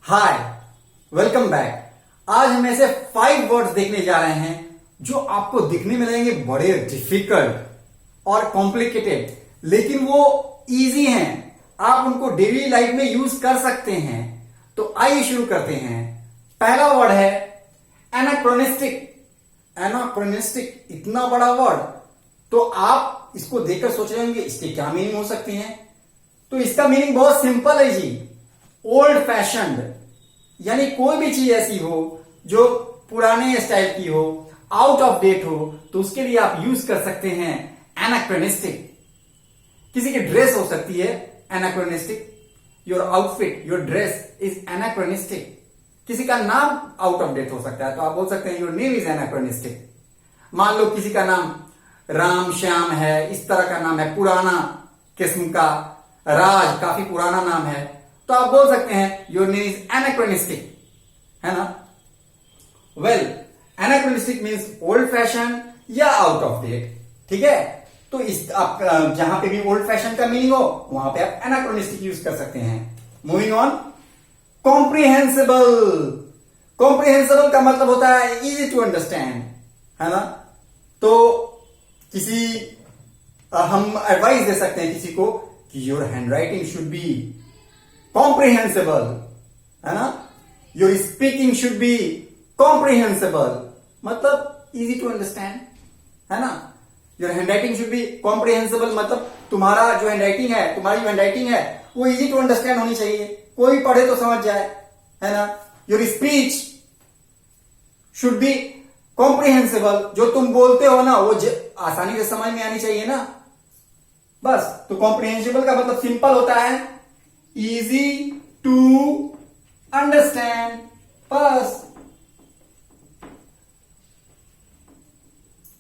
हाय, welcome back. आज हम ऐसे 5 वर्ड्स देखने जा रहे हैं जो आपको दिखने में लगेंगे बड़े डिफिकल्ट और कॉम्प्लिकेटेड, लेकिन वो इजी हैं। आप उनको डेली लाइफ में यूज कर सकते हैं। तो आइए शुरू करते हैं। पहला वर्ड है एनाक्रोनिस्टिक। एनाक्रोनिस्टिक इतना बड़ा वर्ड, तो आप इसको देखकर सोच रहे होंगे इसकी क्या मीनिंग हो सकती है। तो इसका मीनिंग बहुत सिंपल है जी, ओल्ड फैशन्ड, यानी कोई भी चीज ऐसी हो जो पुराने स्टाइल की हो, आउट ऑफ डेट हो, तो उसके लिए आप यूज कर सकते हैं एनाक्रोनिस्टिक। किसी की ड्रेस हो सकती है anachronistic, your outfit, your dress is anachronistic. किसी का नाम आउट ऑफ डेट हो सकता है, तो आप बोल सकते हैं योर नेम इज एनाक्रोनिस्टिक। मान लो किसी का नाम राम श्याम है, इस तरह का नाम है, पुराना किस्म का, राज काफी पुराना नाम है, तो आप बोल सकते हैं योर नेम इज एनाक्रोनिस्टिक, है ना। Well, anachronistic means old fashion या आउट ऑफ डेट, ठीक है। तो इस आप जहां पे भी ओल्ड फैशन का मीनिंग हो वहां पे आप एनाक्रोनिस्टिक यूज कर सकते हैं। Moving on, comprehensible. कॉम्प्रिहेंसिबल का मतलब होता है इजी टू अंडरस्टैंड, है ना। तो हम एडवाइस दे सकते हैं किसी को कि your handwriting should be comprehensible, है ना। Your speaking should be comprehensible, मतलब इजी टू अंडरस्टैंड, है ना। Your handwriting should be comprehensible, मतलब तुम्हारा जो हैंडराइटिंग है, तुम्हारी जो हैंडराइटिंग है वो इजी टू अंडरस्टैंड होनी चाहिए, कोई पढ़े तो समझ जाए, है ना। Your speech should be comprehensible, जो तुम बोलते हो ना वो आसानी से समझ में आनी चाहिए ना, बस। तो कॉम्प्रिहेंसिबल का मतलब सिंपल होता है इजी टू अंडरस्टैंड, बस।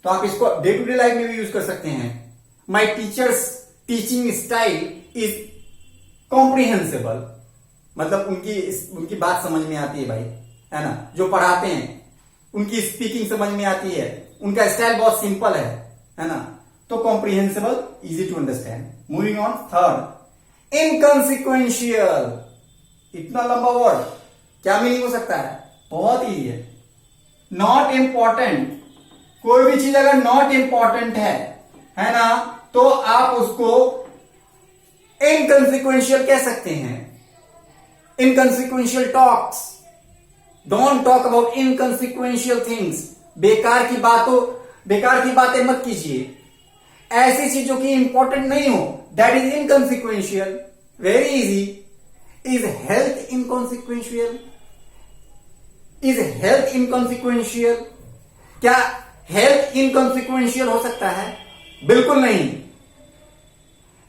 तो आप इसको डे टू डे लाइफ में भी यूज कर सकते हैं। My teachers teaching style is comprehensible, मतलब उनकी बात समझ में आती है भाई, है ना। जो पढ़ाते हैं उनकी स्पीकिंग समझ में आती है, उनका स्टाइल बहुत सिंपल है ना। तो comprehensible, easy to understand. Moving on, third, inconsequential. इतना लंबा वर्ड, क्या मीनिंग हो सकता है? बहुत इजी है। नॉट इंपॉर्टेंट, कोई भी चीज अगर नॉट इंपॉर्टेंट है ना, तो आप उसको इनकॉन्सिक्वेंशियल कह सकते हैं। Inconsequential talks, don't talk about inconsequential things. बेकार की बातें मत कीजिए। ऐसी चीजों की इंपॉर्टेंट नहीं हो, that is inconsequential. Very easy. Is health inconsequential? Is health inconsequential? क्या हेल्थ इनकॉन्सिक्वेंशियल हो सकता है? बिल्कुल नहीं।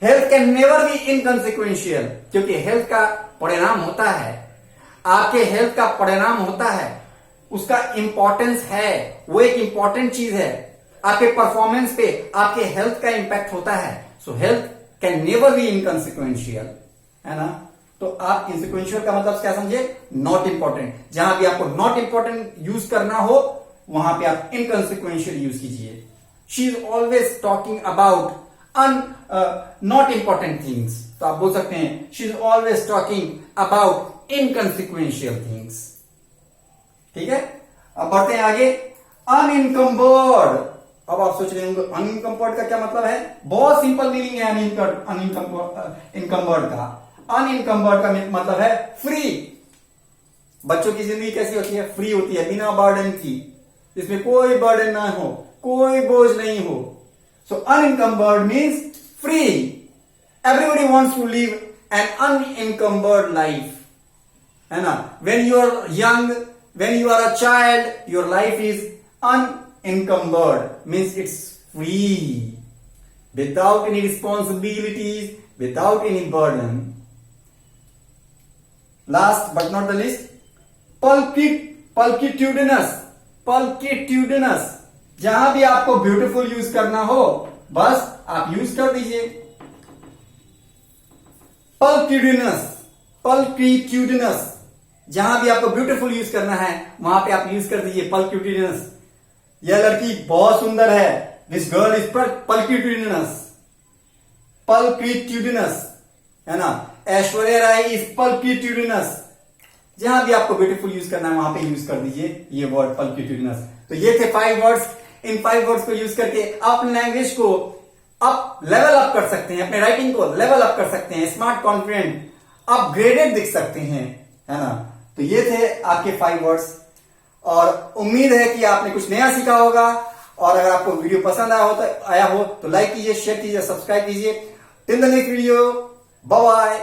Health can never be inconsequential, क्योंकि हेल्थ का परिणाम होता है, आपके हेल्थ का परिणाम होता है, उसका इंपॉर्टेंस है, वो एक इंपॉर्टेंट चीज है। आपके परफॉर्मेंस पे आपके हेल्थ का इंपैक्ट होता है। सो health can never be inconsequential, है ना। तो आप इंसिक्वेंशियल का मतलब क्या समझे? Not important. जहां भी आपको नॉट इंपॉर्टेंट यूज करना हो वहां पे आप इनकॉन्सिक्वेंशियल यूज कीजिए। She is always talking about not important things, तो आप बोल सकते हैं she is always talking about inconsequential things, ठीक है। अब बढ़ते हैं आगे। अनइनकम्बर्ड। अब आप सोच रहे होंगे अनइनकम्बर्ड का क्या मतलब है? बहुत सिंपल मीनिंग है इनकम्बर्ड का। अनइनकम्बर्ड का मतलब है फ्री। बच्चों की जिंदगी कैसी होती है? फ्री होती है, बिना बर्डन की, जिसमें कोई बर्डन ना हो, कोई बोझ नहीं हो। So unencumbered means free. Everybody wants to live an unencumbered life, है ना। When you are young, when you are a child, your life is unencumbered, means it's free, without any responsibilities, without any burden. Last but not the least, pulchitudinous. Pulchitudinous, जहां भी आपको beautiful use करना हो बस आप use कर दीजिए pulchitudinous। pulchitudinous, जहां भी आपको ब्यूटीफुल यूज करना है वहां पे आप यूज कर दीजिए पल्क्यूटिनस। यह लड़की बहुत सुंदर है, दिस गर्ल इज पल्क्यूटिनस। पल्क्यूटिनस, है ना। ऐश्वर्या राय इज पल्क्यूटिनस, जहां भी आपको ब्यूटीफुल यूज करना है वहां पे यूज कर दीजिए ये वर्ड पल्पिट्यूडिनस। तो ये थे 5 वर्ड्स। इन 5 वर्ड्स को यूज करके आप अपनी लैंग्वेज को अप लेवल अप कर सकते हैं, अपने राइटिंग को लेवल अप कर सकते हैं, स्मार्ट कॉन्फिडेंट अपग्रेडेड दिख सकते हैं, है ना। तो ये थे आपके 5 वर्ड्स और उम्मीद है कि आपने कुछ नया सीखा होगा। और अगर आपको वीडियो पसंद आया हो तो लाइक कीजिए, शेयर कीजिए, सब्सक्राइब कीजिए। Till the next video, bye bye.